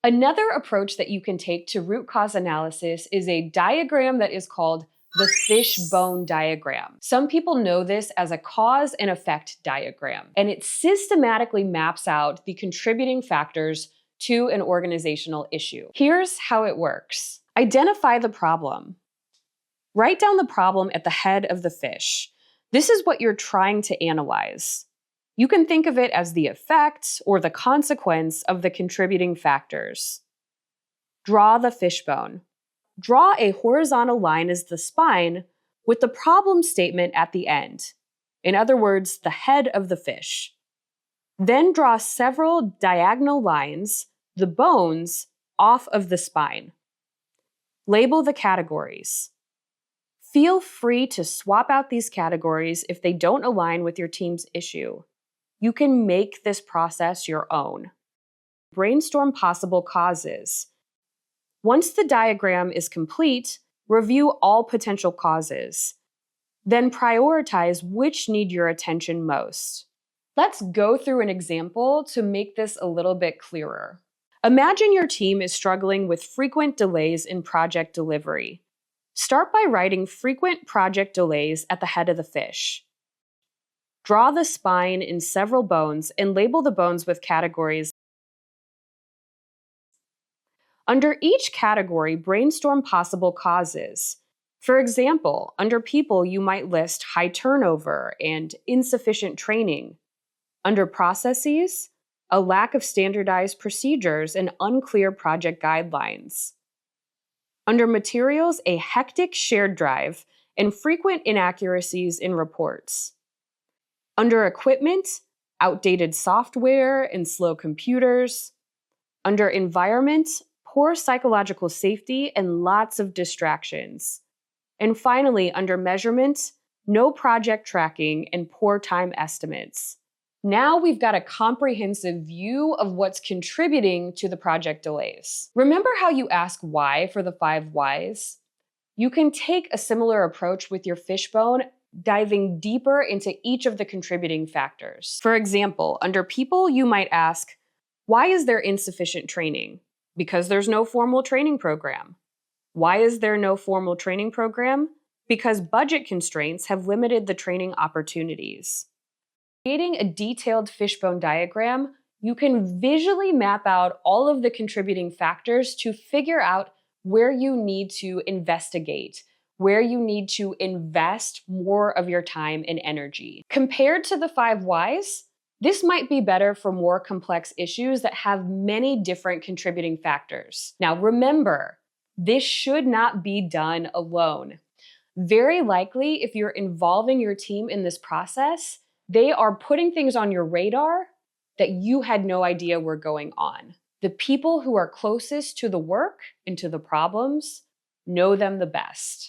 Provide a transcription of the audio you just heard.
Another approach that you can take to root cause analysis is a diagram that is called the fishbone diagram. Some people know this as a cause and effect diagram, and it systematically maps out the contributing factors to an organizational issue. Here's how it works. Identify the problem. Write down the problem at the head of the fish. This is what you're trying to analyze. You can think of it as the effect or the consequence of the contributing factors. Draw the fishbone. Draw a horizontal line as the spine with the problem statement at the end. In other words, the head of the fish. Then draw several diagonal lines, the bones, off of the spine. Label the categories. Feel free to swap out these categories if they don't align with your team's issue. You can make this process your own. Brainstorm possible causes. Once the diagram is complete, review all potential causes. Then prioritize which need your attention most. Let's go through an example to make this a little bit clearer. Imagine your team is struggling with frequent delays in project delivery. Start by writing frequent project delays at the head of the fish. Draw the spine in several bones and label the bones with categories. Under each category, brainstorm possible causes. For example, under people, you might list high turnover and insufficient training. Under processes, a lack of standardized procedures and unclear project guidelines. Under materials, a hectic shared drive and frequent inaccuracies in reports. Under equipment, outdated software and slow computers. Under environment, poor psychological safety and lots of distractions. And finally, under measurement, no project tracking and poor time estimates. Now we've got a comprehensive view of what's contributing to the project delays. Remember how you ask why for the 5 whys? You can take a similar approach with your fishbone, diving deeper into each of the contributing factors. For example, under people, you might ask, why is there insufficient training? Because there's no formal training program. Why is there no formal training program? Because budget constraints have limited the training opportunities. Creating a detailed fishbone diagram, you can visually map out all of the contributing factors to figure out where you need to investigate, where you need to invest more of your time and energy. Compared to the 5 whys, this might be better for more complex issues that have many different contributing factors. Now remember, this should not be done alone. Very likely, if you're involving your team in this process, they are putting things on your radar that you had no idea were going on. The people who are closest to the work and to the problems know them the best.